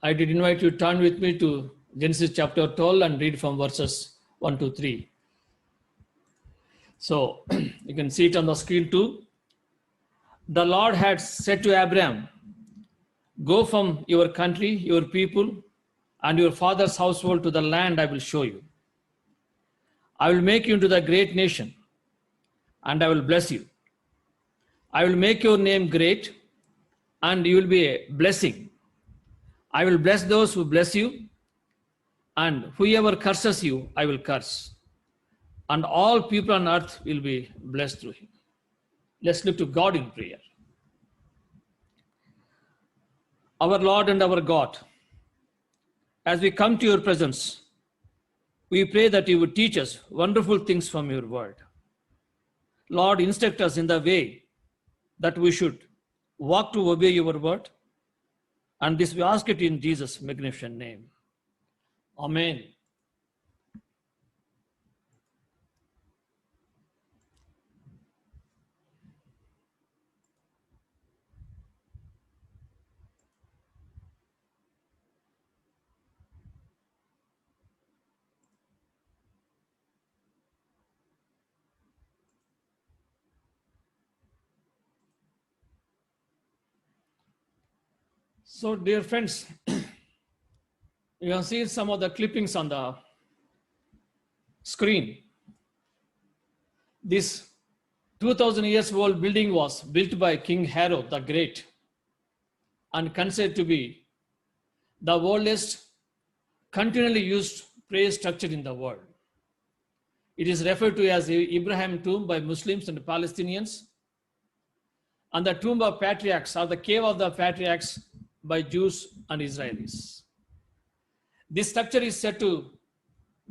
I did invite you to turn with me to Genesis chapter 12 and read from verses 1 to 3. So you can see it on the screen too. The Lord had said to Abraham, "Go from your country, your people, and your father's household to the land I will show you. I will make you into the great nation, and I will bless you. I will make your name great, and you will be a blessing. I will bless those who bless you, and whoever curses you, I will curse. And all people on earth will be blessed through him." Let's look to God in prayer. Our Lord and our God, as we come to your presence, we pray that you would teach us wonderful things from your word. Lord, instruct us in the way that we should walk to obey your word. And this we ask it in Jesus' magnificent name. Amen. So, dear friends, you can see some of the clippings on the screen. This 2000 years old building was built by King Herod the Great and considered to be the oldest continually used prayer structure in the world. It is referred to as the Abraham tomb by Muslims and Palestinians, and the tomb of patriarchs or the cave of the patriarchs by Jews and Israelis. This structure is said to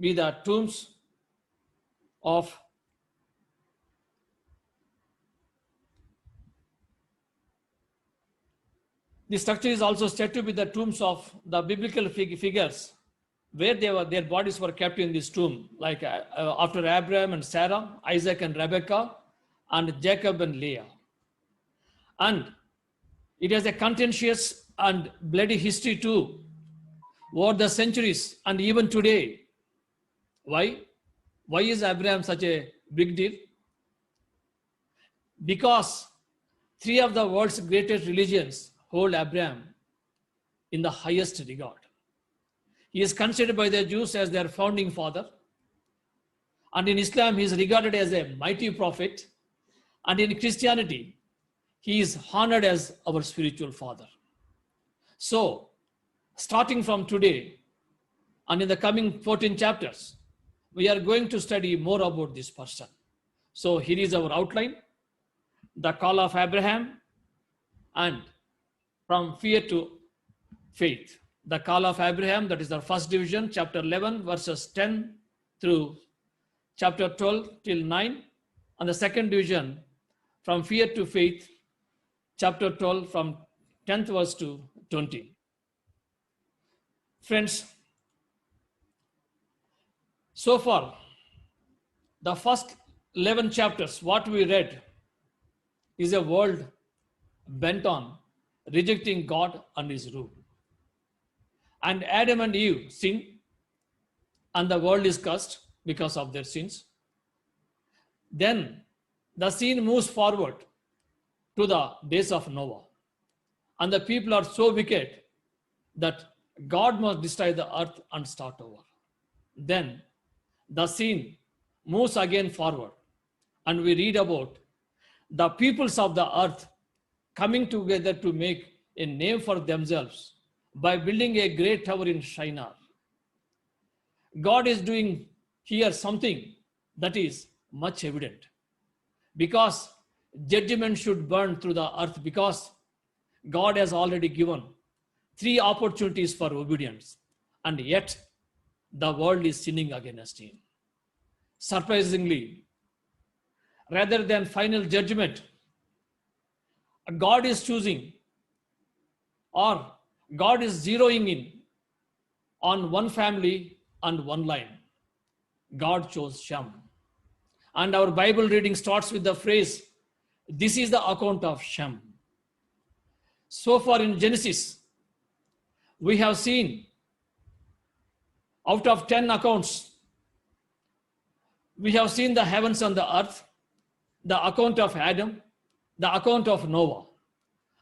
be the tombs of This structure is also said to be the tombs of the biblical figures, where their bodies were kept in this tomb, like after Abraham and Sarah, Isaac and Rebekah, and Jacob and Leah. And it has a contentious and bloody history too, over the centuries and even today. Why? Why is Abraham such a big deal? Because three of the world's greatest religions hold Abraham in the highest regard. He is considered by the Jews as their founding father. And in Islam, he is regarded as a mighty prophet. And in Christianity, he is honored as our spiritual father. So, starting from today and in the coming 14 chapters, we are going to study more about this person. So, here is our outline: the call of Abraham, and from fear to faith. The call of Abraham, that is the first division, chapter 11, verses 10 through chapter 12 till 9. And the second division, from fear to faith, chapter 12, from 10th verse to 20. Friends, so far, the first 11 chapters, what we read is a world bent on rejecting God and his rule. And Adam and Eve sinned, and the world is cursed because of their sins. Then the scene moves forward to the days of Noah. And the people are so wicked that God must destroy the earth and start over. Then the scene moves again forward, and we read about the peoples of the earth coming together to make a name for themselves by building a great tower in Shinar. God is doing here something that is much evident, because judgment should burn through the earth, because God has already given 3 opportunities for obedience, and yet the world is sinning against him. Surprisingly, rather than final judgment, God is choosing, or God is zeroing in on one family and one line. God chose Shem. And our Bible reading starts with the phrase, "This is the account of Shem." So far in Genesis, we have seen out of 10 accounts, we have seen the heavens and the earth, the account of Adam, the account of Noah,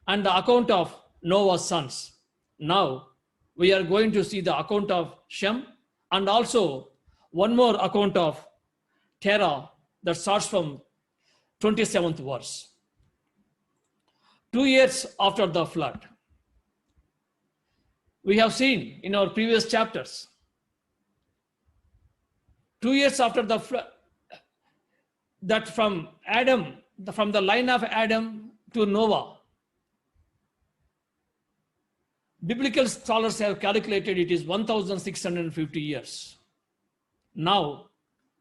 and the account of Noah's sons. Now we are going to see the account of Shem and also one more account of Terah that starts from 27th verse. 2 years after the flood, we have seen in our previous chapters, 2 years after the flood, that from the line of Adam to Noah, biblical scholars have calculated it is 1,650 years. Now,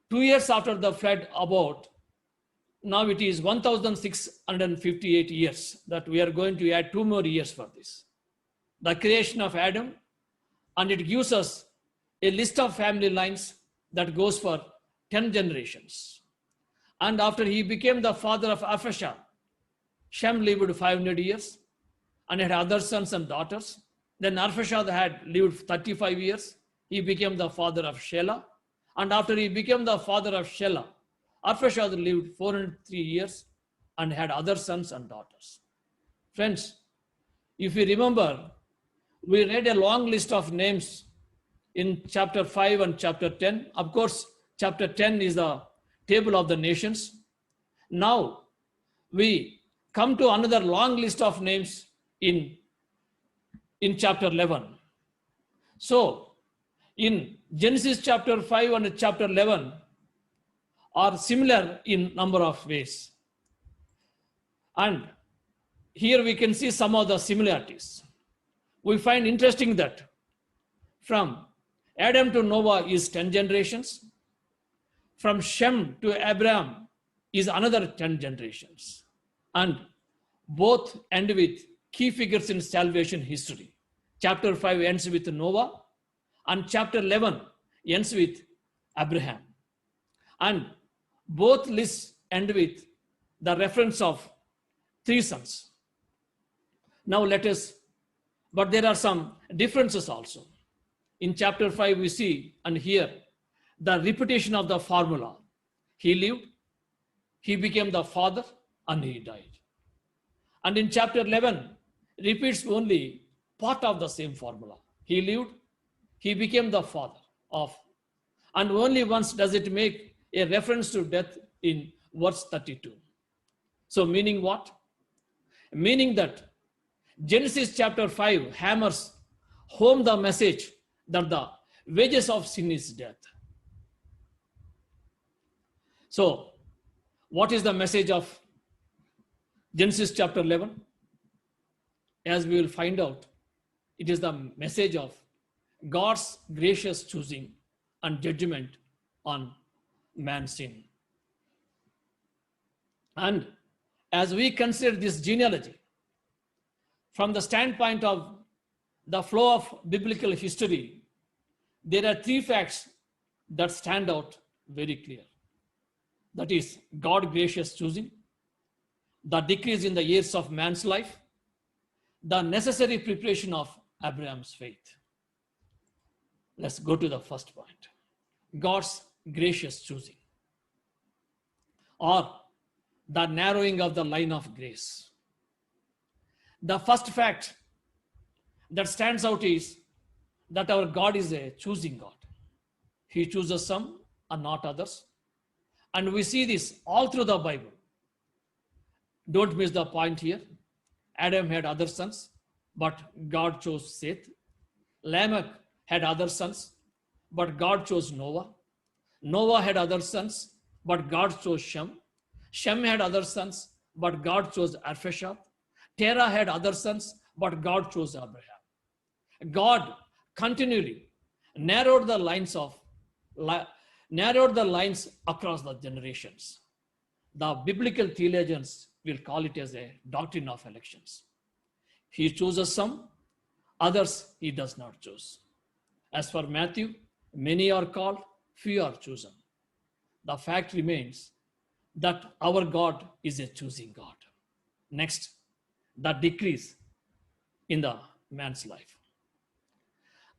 2 years after the flood now it is 1,658 years that we are going to add 2 more years for this. The creation of Adam, and it gives us a list of family lines that goes for 10 generations. And after he became the father of Arphaxad, Shem lived 500 years and had other sons and daughters. Then Arphaxad had lived 35 years. He became the father of Shelah. And after he became the father of Shelah, Arphaxad lived 403 years and had other sons and daughters. Friends, if you remember, we read a long list of names in chapter 5 and chapter 10. Of course, chapter 10 is the table of the nations. Now, we come to another long list of names in chapter 11. So, in Genesis chapter 5 and chapter 11 are similar in number of ways. And here we can see some of the similarities. We find interesting that from Adam to Noah is 10 generations. From Shem to Abraham is another 10 generations. And both end with key figures in salvation history. Chapter 5 ends with Noah and chapter 11 ends with Abraham. And both lists end with the reference of 3 sons. Now but there are some differences also. In chapter 5 we see and hear the repetition of the formula. He lived, he became the father, and he died. And in chapter 11, repeats only part of the same formula. He lived, he became the father of, and only once does it make a reference to death in verse 32. So meaning what? Meaning that Genesis chapter 5 hammers home the message that the wages of sin is death. So, what is the message of Genesis chapter 11? As we will find out, it is the message of God's gracious choosing and judgment on man's sin. And as we consider this genealogy, from the standpoint of the flow of biblical history, there are 3 facts that stand out very clear. That is God gracious choosing, the decrease in the years of man's life, the necessary preparation of Abraham's faith. Let's go to the first point. God's gracious choosing, or the narrowing of the line of grace. The first fact that stands out is that our God is a choosing God. He chooses some and not others. And we see this all through the Bible. Don't miss the point here. Adam had other sons, but God chose Seth. Lamech had other sons, but God chose Noah. Noah had other sons, but God chose Shem. Shem had other sons, but God chose Arphaxad. Terah had other sons, but God chose Abraham. God continually narrowed the lines across the generations. The biblical theologians will call it as a doctrine of elections. He chooses some, others he does not choose. As for Matthew, many are called, few are chosen. The fact remains that our God is a choosing God. Next, the decrease in the man's life.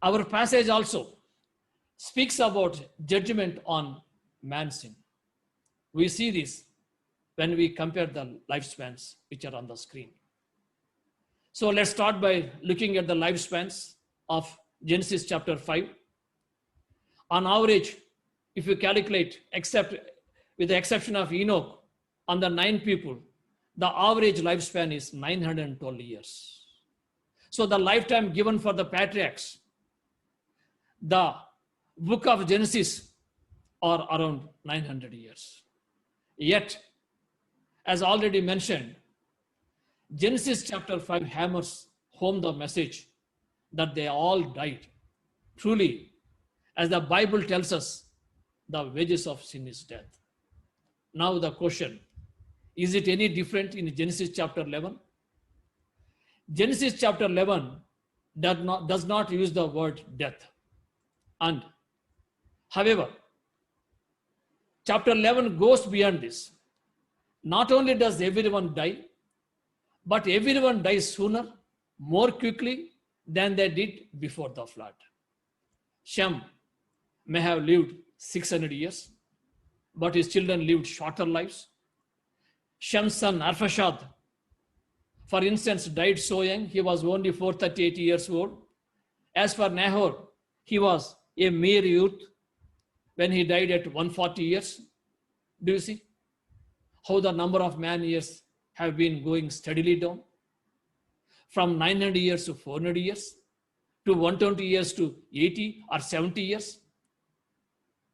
Our passage also speaks about judgment on man's sin. We see this when we compare the lifespans which are on the screen. So let's start by looking at the lifespans of Genesis chapter 5. On average, if you calculate, except with the exception of Enoch, on the 9 people, the average lifespan is 912 years. So the lifetime given for the patriarchs, the book of Genesis, are around 900 years. Yet, as already mentioned, Genesis chapter 5 hammers home the message that they all died. Truly, as the Bible tells us, the wages of sin is death. Now the question, is it any different in Genesis chapter 11? Genesis chapter 11 does not use the word death. And however, chapter 11 goes beyond this. Not only does everyone die, but everyone dies sooner, more quickly than they did before the flood. Shem may have lived 600 years, but his children lived shorter lives. Shem's son Arphaxad, for instance, died so young, he was only 438 years old. As for Nahor, he was a mere youth when he died at 140 years. Do you see how the number of man years have been going steadily down? From 900 years to 400 years, to 120 years to 80 or 70 years.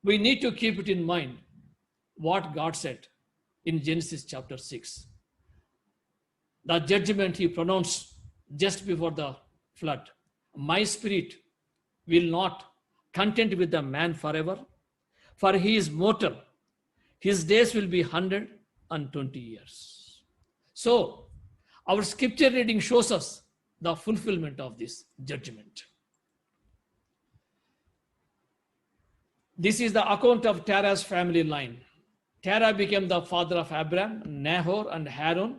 We need to keep it in mind what God said in Genesis chapter 6. The judgment he pronounced just before the flood. My spirit will not content with the man forever, for he is mortal. His days will be 120 years. So, our scripture reading shows us the fulfillment of this judgment. This is the account of Terah's family line. Terah became the father of Abraham, Nahor, and Haran,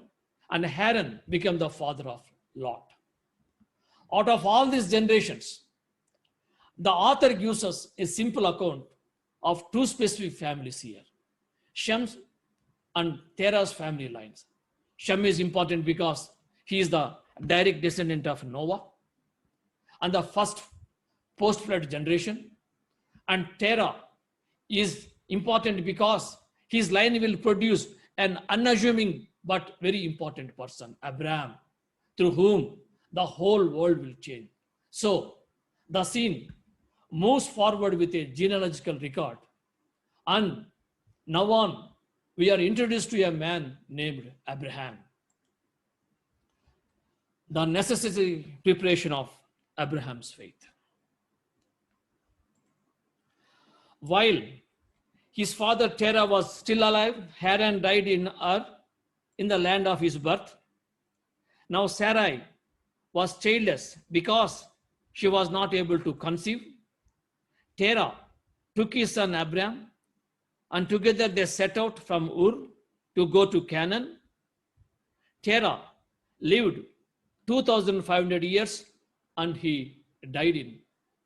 and Haran became the father of Lot. Out of all these generations, the author gives us a simple account of 2 specific families here, Shem and Terah's family lines. Shem is important because he is the direct descendant of Noah and the first post-flood generation. And Terah is important because his line will produce an unassuming but very important person, Abraham, through whom the whole world will change. So the scene moves forward with a genealogical record. And now on, we are introduced to a man named Abraham. The necessary preparation of Abraham's faith. While his father Terah was still alive, Haran died in Ur, in the land of his birth. Now Sarai was childless because she was not able to conceive. Terah took his son Abraham, and together they set out from Ur to go to Canaan. Terah lived 2,500 years and he died in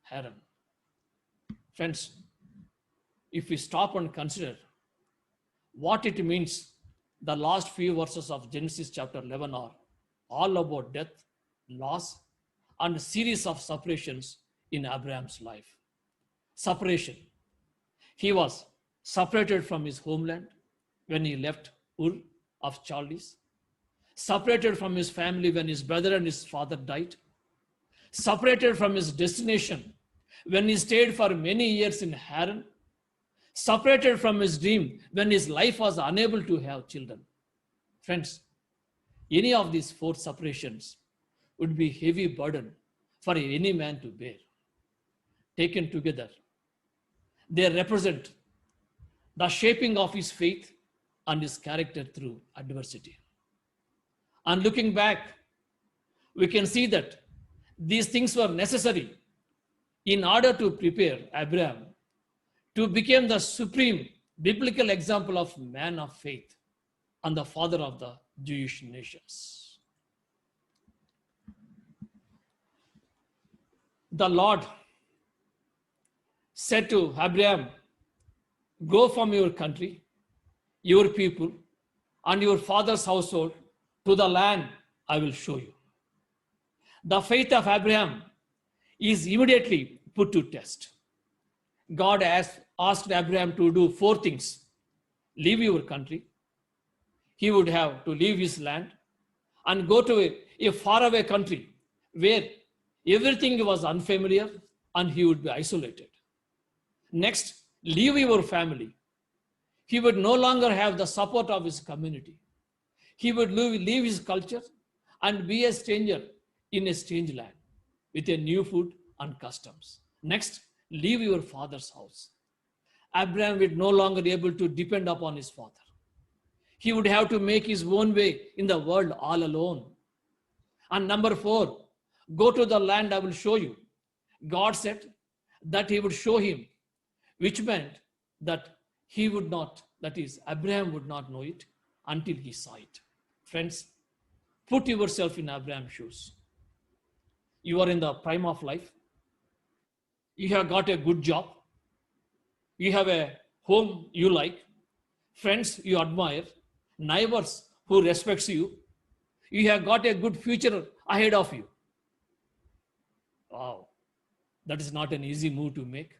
Haran. Friends, if we stop and consider what it means, the last few verses of Genesis chapter 11 are all about death, loss, and a series of separations in Abraham's life. Separation. He was separated from his homeland when he left Ur of Chaldees. Separated from his family when his brother and his father died. Separated from his destination when he stayed for many years in Haran. Separated from his dream when his life was unable to have children. Friends, any of these 4 separations would be a heavy burden for any man to bear. Taken together, they represent the shaping of his faith and his character through adversity. And looking back, we can see that these things were necessary in order to prepare Abraham to become the supreme biblical example of man of faith and the father of the Jewish nations. The Lord said to Abraham, go from your country, your people, and your father's household to the land I will show you. The faith of Abraham is immediately put to test. God asked Abraham to do 4 things. Leave your country. He would have to leave his land and go to a faraway country where everything was unfamiliar and he would be isolated. Next, leave your family. He would no longer have the support of his community. He would leave his culture and be a stranger in a strange land with a new food and customs. Next, leave your father's house. Abraham would no longer be able to depend upon his father. He would have to make his own way in the world all alone. And number 4, go to the land I will show you. God said that he would show him, which meant that he would not, that is, Abraham would not know it until he saw it. Friends, put yourself in Abraham's shoes. You are in the prime of life. You have got a good job. You have a home you like, friends you admire, neighbors who respects you. You have got a good future ahead of you. Wow, that is not an easy move to make.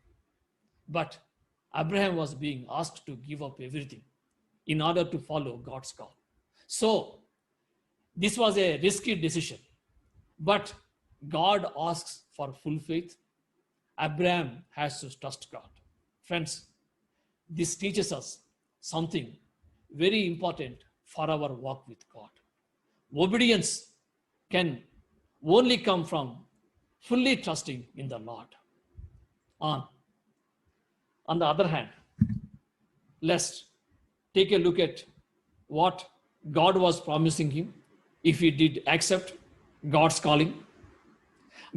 But Abraham was being asked to give up everything in order to follow God's call. So this was a risky decision, but God asks for full faith. Abraham has to trust God. Friends, this teaches us something very important for our walk with God. Obedience can only come from fully trusting in the Lord. On the other hand, let's take a look at what God was promising him if he did accept God's calling.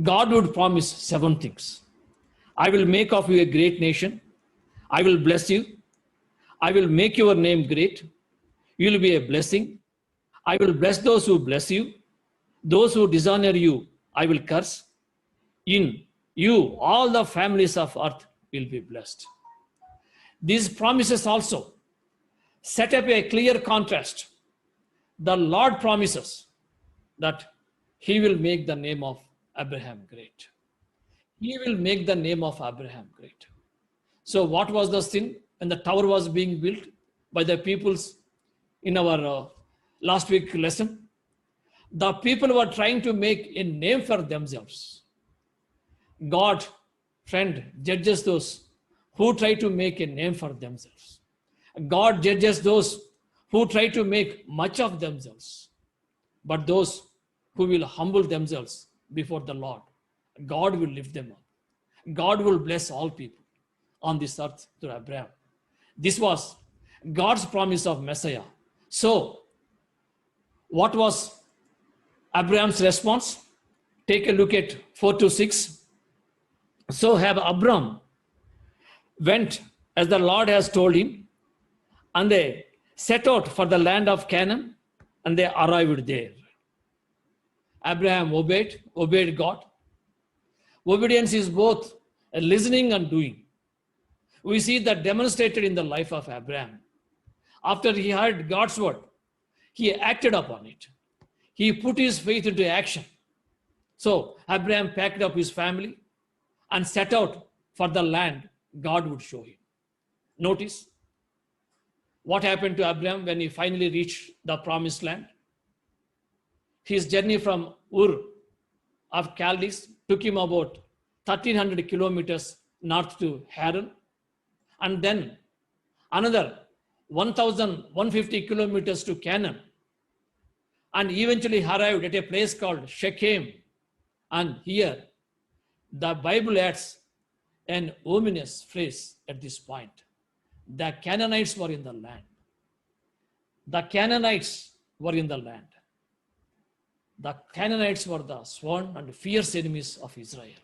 God would promise 7 things. I will make of you a great nation. I will bless you. I will make your name great. You will be a blessing. I will bless those who bless you. Those who dishonor you, I will curse. In you, all the families of earth will be blessed. These promises also set up a clear contrast. The Lord promises that he will make the name of Abraham great. He will make the name of Abraham great. So what was the sin when the tower was being built by the peoples in our last week lesson? The people were trying to make a name for themselves. God, friend, judges those who try to make a name for themselves. God judges those who try to make much of themselves. But those who will humble themselves before the Lord, God will lift them up. God will bless all people on this earth through Abraham. This was God's promise of Messiah. So, what was Abraham's response? Take a look at 4-6. So Abram went as the Lord has told him, and they set out for the land of Canaan, and they arrived there. Abraham obeyed God. Obedience is both listening and doing. We see that demonstrated in the life of Abraham. After he heard God's word, he acted upon it. He put his faith into action. So Abraham packed up his family and set out for the land God would show him. Notice what happened to Abraham when he finally reached the promised land. His journey from Ur of Chaldees took him about 1,300 kilometers north to Haran, and then another 1,150 kilometers to Canaan, and eventually arrived at a place called Shechem. And here, the Bible adds an ominous phrase at this point. The Canaanites were in the land. The Canaanites were in the land. The Canaanites were the sworn and fierce enemies of Israel.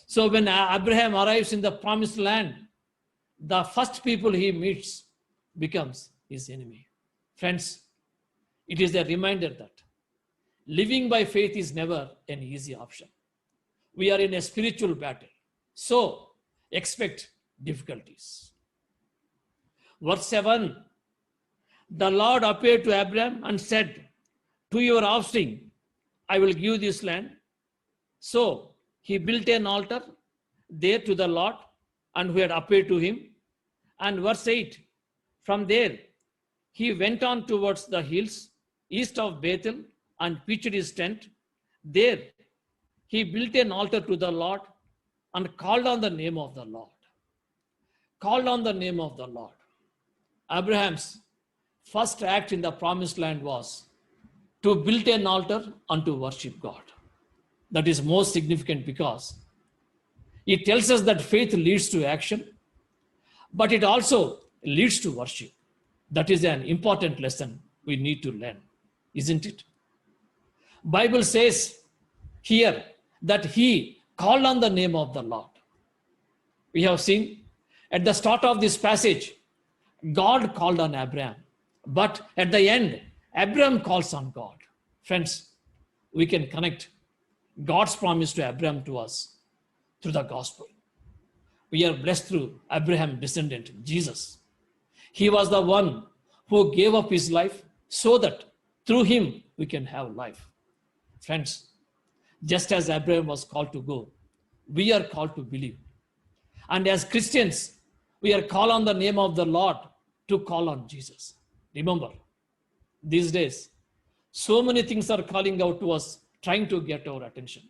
So when Abraham arrives in the promised land, the first people he meets becomes his enemy. Friends, it is a reminder that living by faith is never an easy option. We are in a spiritual battle. So expect difficulties. Verse 7, the Lord appeared to Abraham and said, to your offspring, I will give this land. So he built an altar there to the Lord and who had appeared to him. And verse 8, from there he went on towards the hills east of Bethel and pitched his tent. There he built an altar to the Lord and called on the name of the Lord. Called on the name of the Lord. Abraham's first act in the promised land was to build an altar and to worship God. That is most significant because it tells us that faith leads to action, but it also leads to worship. That is an important lesson we need to learn, isn't it? Bible says here that he called on the name of the Lord. We have seen at the start of this passage, God called on Abraham, but at the end, Abraham calls on God. Friends, we can connect God's promise to Abraham to us through the gospel. We are blessed through Abraham's descendant, Jesus. He was the one who gave up his life so that through him we can have life. Friends, just as Abraham was called to go, we are called to believe. And as Christians, we are called on the name of the Lord to call on Jesus. Remember, these days, so many things are calling out to us, trying to get our attention.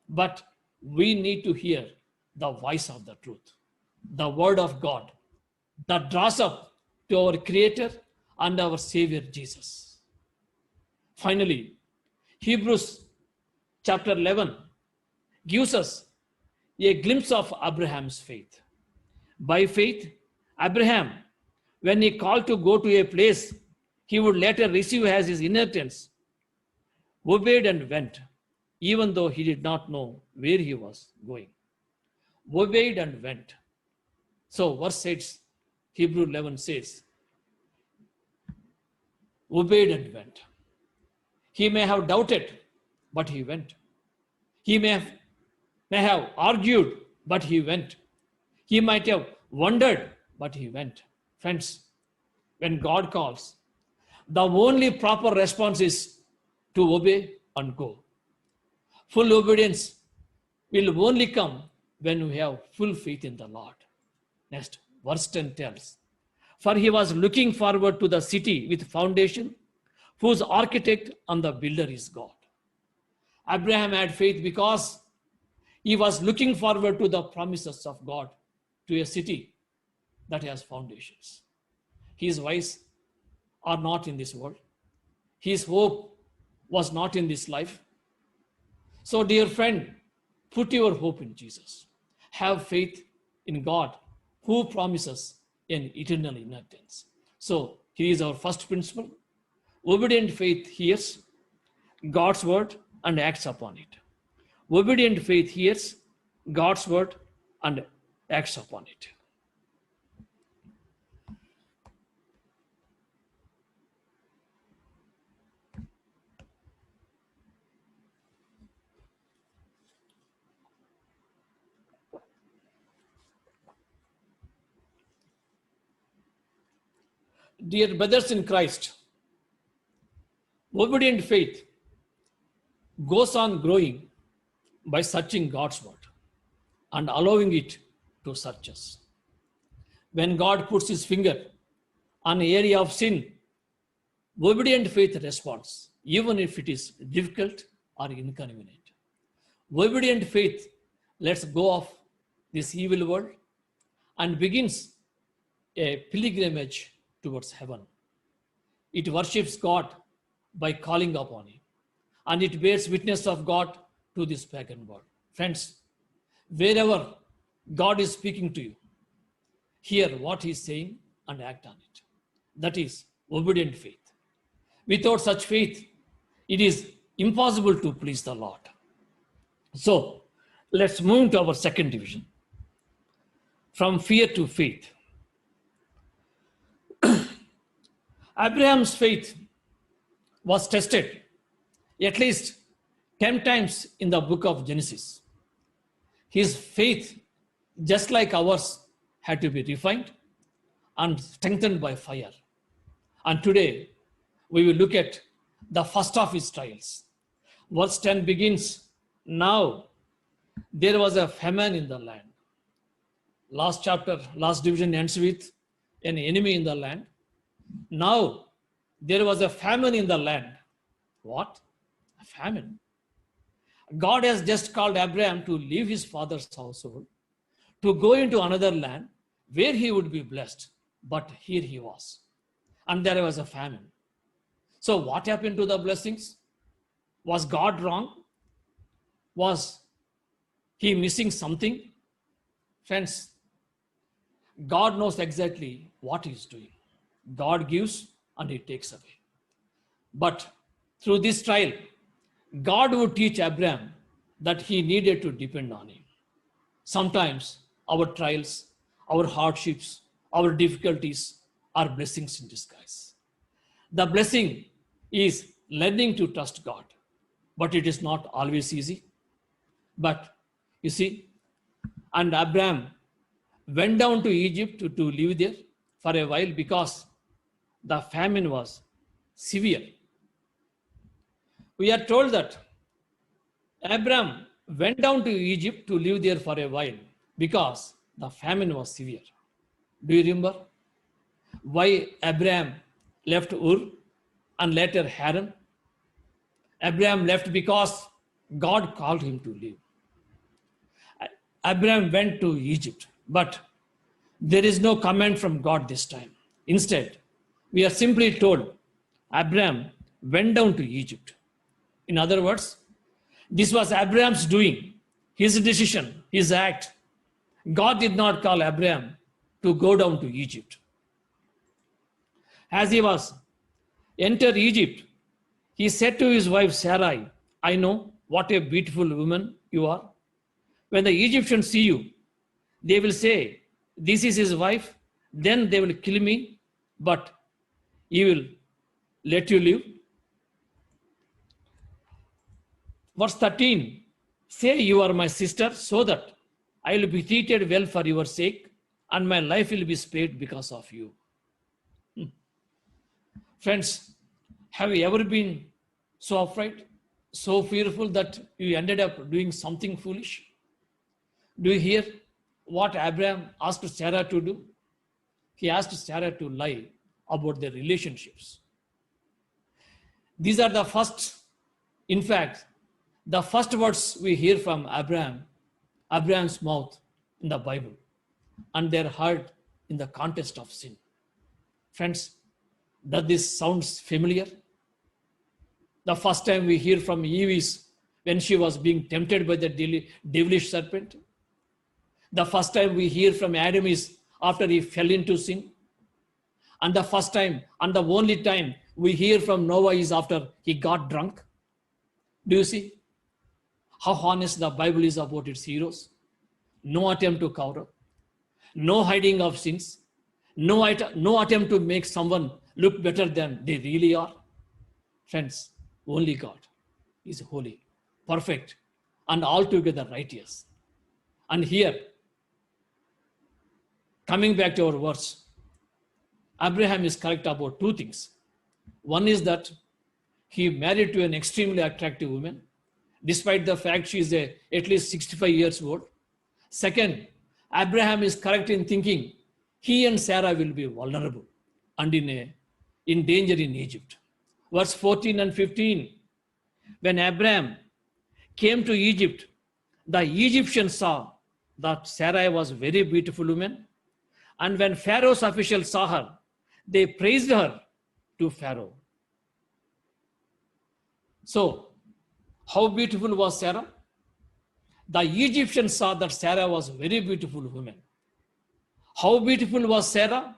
But we need to hear the voice of the truth, the word of God that draws up to our Creator and our Savior Jesus. Finally, Hebrews chapter 11 gives us a glimpse of Abraham's faith. By faith, Abraham, when he called to go to a place he would later receive as his inheritance, obeyed and went, even though he did not know where he was going. Obeyed and went. So verse 8, Hebrew 11 says, obeyed and went. He may have doubted, but he went. He may have argued, but he went. He might have wondered, but he went. Friends, when God calls, the only proper response is to obey and go. Full obedience will only come when we have full faith in the Lord. Next, verse 10 tells, for he was looking forward to the city with foundation, whose architect and the builder is God. Abraham had faith because he was looking forward to the promises of God to a city that has foundations. His ways are not in this world. His hope was not in this life. So, dear friend, put your hope in Jesus. Have faith in God who promises an eternal inheritance. So, here is our first principle. Obedient faith hears God's word and acts upon it. Obedient faith hears God's word and acts upon it. Dear brothers in Christ, obedient faith goes on growing by searching God's word and allowing it to search us. When God puts his finger on an area of sin, obedient faith responds, even if it is difficult or inconvenient. Obedient faith lets go of this evil world and begins a pilgrimage towards heaven. It worships God by calling upon him, and it bears witness of God to this pagan world. Friends, wherever God is speaking to you, hear what he is saying and act on it. That is obedient faith. Without such faith, it is impossible to please the Lord. So, let's move to our second division. From fear to faith. Abraham's faith was tested at least 10 times in the book of Genesis. His faith just like ours had to be refined and strengthened by fire. And today, we will look at the first of his trials. Verse 10 begins, now there was a famine in the land. Last chapter, last division ends with an enemy in the land. Now there was a famine in the land. What? A famine. God has just called Abraham to leave his father's household, to go into another land where he would be blessed. But here he was. And there was a famine. So what happened to the blessings? Was God wrong? Was he missing something? Friends, God knows exactly what he is doing. God gives and he takes away. But through this trial, God would teach Abraham that he needed to depend on him. Sometimes our trials, our hardships, our difficulties are blessings in disguise. The blessing is learning to trust God, but it is not always easy. But you see, and Abraham went down to Egypt to live there for a while because the famine was severe. We are told that Abraham went down to Egypt to live there for a while because the famine was severe. Do you remember why Abraham left Ur and later Haran? Abraham left because God called him to leave. Abraham went to Egypt, but there is no command from God this time. Instead, we are simply told Abraham went down to Egypt. In other words, this was Abraham's doing, his decision, his act. God did not call Abraham to go down to Egypt. As he was entered Egypt, he said to his wife Sarai, I know what a beautiful woman you are. When the Egyptians see you, they will say, this is his wife. Then they will kill me, but he will let you live. Verse 13, say you are my sister so that I will be treated well for your sake and my life will be spared because of you. Friends, have you ever been so afraid, so fearful that you ended up doing something foolish? Do you hear what Abraham asked Sarah to do? He asked Sarah to lie about their relationships. These are the first, in fact, the first words we hear from Abraham's mouth in the Bible, and they're heard in the context of sin. Friends, does this sound familiar? The first time we hear from Eve is when she was being tempted by the devilish serpent. The first time we hear from Adam is after he fell into sin. And the first time and the only time we hear from Noah is after he got drunk. Do you see how honest the Bible is about its heroes? No attempt to cover up, no hiding of sins, no attempt to make someone look better than they really are. Friends, only God is holy, perfect, and altogether righteous. And here, coming back to our verse, Abraham is correct about two things. One is that he married to an extremely attractive woman, despite the fact she is at least 65 years old. Second, Abraham is correct in thinking he and Sarah will be vulnerable and in danger in Egypt. Verse 14 and 15, when Abraham came to Egypt, the Egyptians saw that Sarai was a very beautiful woman. And when Pharaoh's officials saw her, they praised her to Pharaoh. So, how beautiful was Sarah? The Egyptians saw that Sarah was a very beautiful woman. How beautiful was Sarah?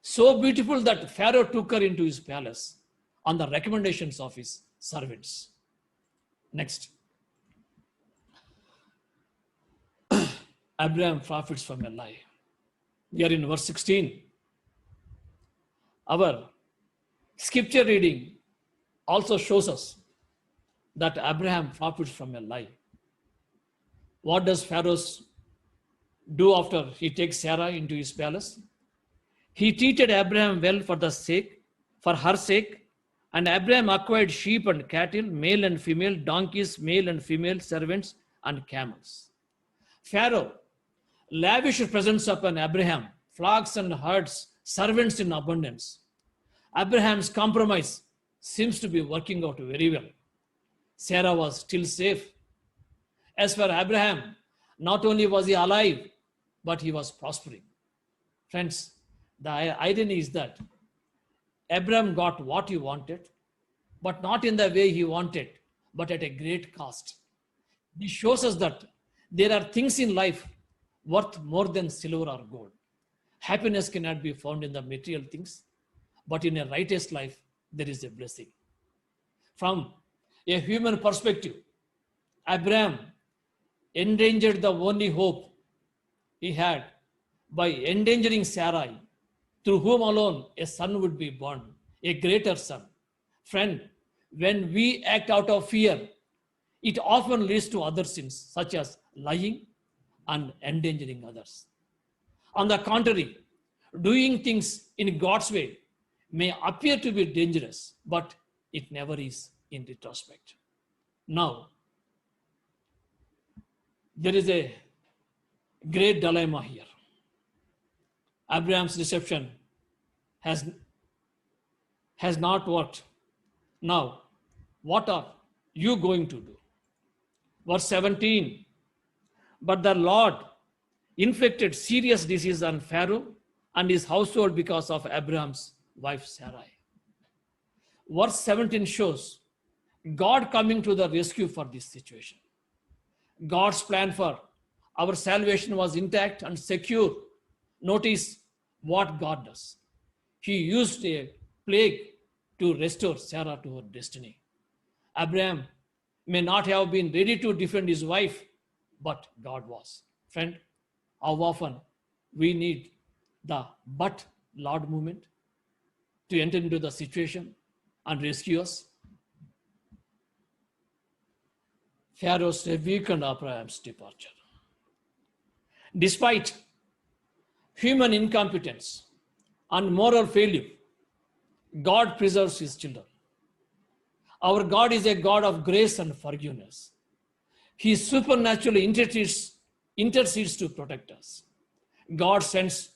So beautiful that Pharaoh took her into his palace on the recommendations of his servants. Next. Abraham profits from a lie. We are in verse 16. Our scripture reading also shows us that Abraham profits from a lie. What does Pharaoh's do after he takes Sarah into his palace? He treated Abraham well for her sake, and Abraham acquired sheep and cattle, male and female, donkeys, male and female, servants, and camels. Pharaoh lavished presents upon Abraham, flocks and herds, servants in abundance. Abraham's compromise seems to be working out very well. Sarah was still safe. As for Abraham, not only was he alive, but he was prospering. Friends, the irony is that Abraham got what he wanted, but not in the way he wanted, but at a great cost. This shows us that there are things in life worth more than silver or gold. Happiness cannot be found in the material things, but in a righteous life, there is a blessing. From a human perspective, Abraham endangered the only hope he had by endangering Sarai, through whom alone a son would be born, a greater son. Friend, when we act out of fear, it often leads to other sins, such as lying and endangering others. On the contrary, doing things in God's way may appear to be dangerous, but it never is in retrospect. Now, there is a great dilemma here. Abraham's deception has not worked. Now, what are you going to do? Verse 17, but the Lord inflicted serious disease on Pharaoh and his household because of Abraham's wife Sarai. Verse 17 shows God coming to the rescue for this situation. God's plan for our salvation was intact and secure. Notice what God does. He used a plague to restore Sarah to her destiny. Abraham may not have been ready to defend his wife, but God was. Friend, how often we need the but Lord movement to enter into the situation and rescue us? Pharaoh's weakened Abraham's departure. Despite human incompetence and moral failure, God preserves his children. Our God is a God of grace and forgiveness. He supernaturally intercedes to protect us. God sends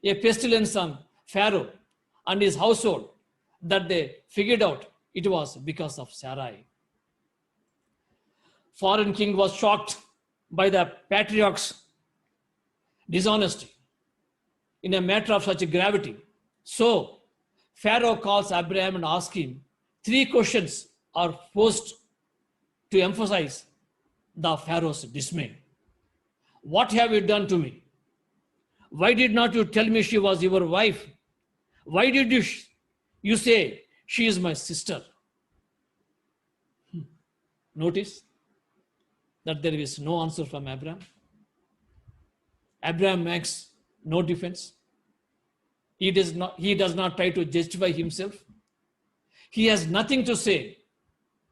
a pestilence on Pharaoh and his household that they figured out it was because of Sarai. Foreign king was shocked by the patriarch's dishonesty in a matter of such gravity. So Pharaoh calls Abraham and asks him 3 questions are posed to emphasize the Pharaoh's dismay. What have you done to me? Why did not you tell me she was your wife? Why did you say she is my sister? Notice that there is no answer from Abraham. Abraham makes no defense. He does not try to justify himself. He has nothing to say.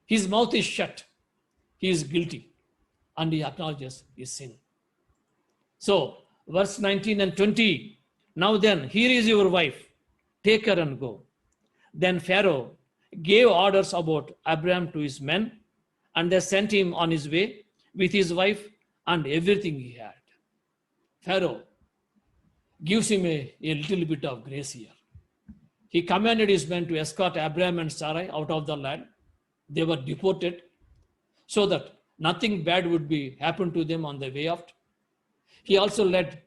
His mouth is shut. He is guilty and he acknowledges his sin. So, verse 19 and 20, now then, here is your wife. Take her and go. Then Pharaoh gave orders about Abraham to his men, and they sent him on his way with his wife and everything he had. Pharaoh gives him a little bit of grace here. He commanded his men to escort Abraham and Sarai out of the land. They were deported so that nothing bad would be happen to them on the way out. He also let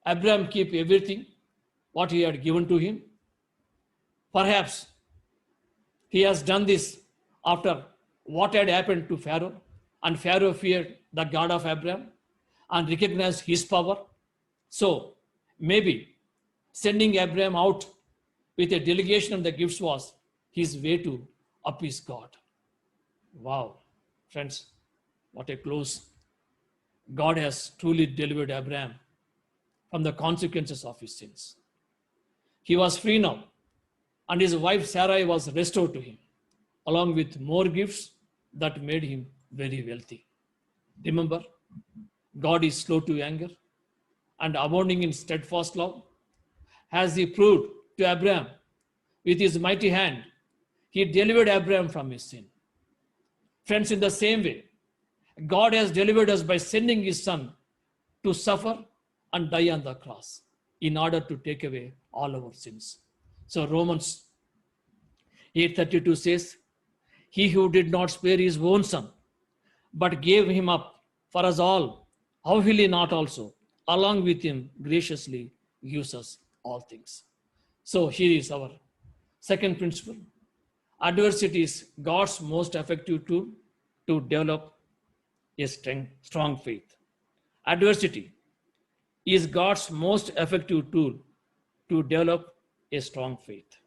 Abraham keep everything what he had given to him. Perhaps he has done this after what had happened to Pharaoh, and Pharaoh feared the God of Abraham and recognized his power. So maybe sending Abraham out with a delegation of the gifts was his way to appease God. Wow, friends, what a close. God has truly delivered Abraham from the consequences of his sins. He was free now, and his wife Sarai was restored to him, along with more gifts that made him very wealthy. Remember, God is slow to anger and abounding in steadfast love, as he proved to Abraham with his mighty hand. He delivered Abraham from his sin. Friends, in the same way, God has delivered us by sending his son to suffer and die on the cross in order to take away all our sins. So Romans 8:32 says, he who did not spare his own son, but gave him up for us all, how will he not also, along with him, graciously gives us all things? So here is our second principle. Adversity is God's most effective tool to develop a strong faith. Adversity is God's most effective tool to develop a strong faith.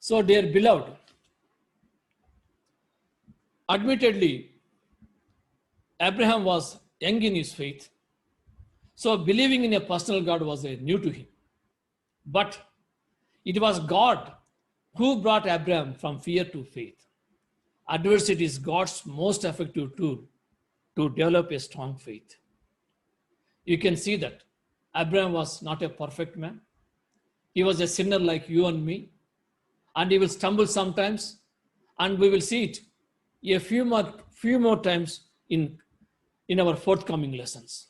So, dear beloved, admittedly, Abraham was young in his faith, so believing in a personal God was new to him. But it was God who brought Abraham from fear to faith. Adversity is God's most effective tool to develop a strong faith. You can see that Abraham was not a perfect man. He was a sinner like you and me, and he will stumble sometimes, and we will see it a few more times in our forthcoming lessons.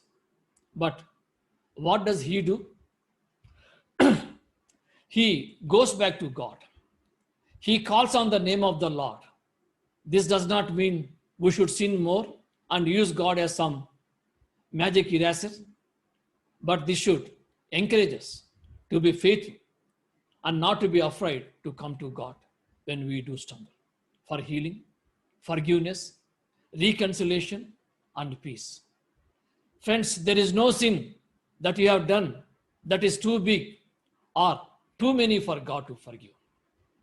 But what does he do? He goes back to God. He calls on the name of the Lord. This does not mean we should sin more and use God as some magic eraser, but this should encourage us to be faithful and not to be afraid to come to God when we do stumble, for healing, forgiveness, reconciliation, and peace. Friends, there is no sin that you have done that is too big or too many for God to forgive.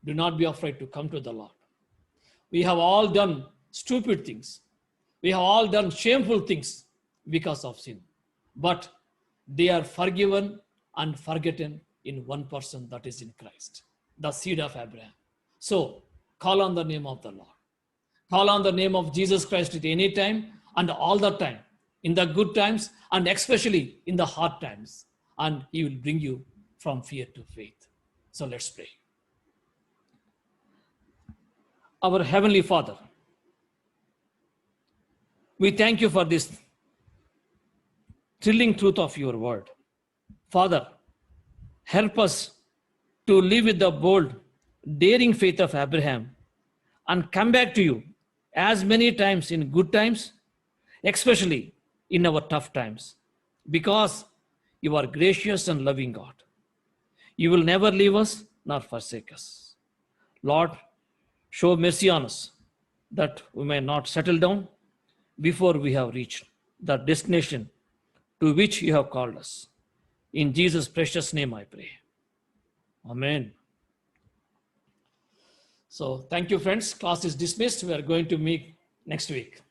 Do not be afraid to come to the Lord. We have all done stupid things. We have all done shameful things because of sin. But they are forgiven and forgotten in one person, that is in Christ, the seed of Abraham. So call on the name of the Lord. Call on the name of Jesus Christ at any time and all the time, in the good times and especially in the hard times, and he will bring you from fear to faith. So let's pray. Our Heavenly Father, we thank you for this thrilling truth of your word. Father, help us to live with the bold, daring faith of Abraham and come back to you as many times in good times, especially in our tough times, because you are gracious and loving God. You will never leave us nor forsake us. Lord, show mercy on us that we may not settle down before we have reached the destination to which you have called us. In Jesus' precious name I pray. Amen. So thank you, friends. Class is dismissed. We are going to meet next week.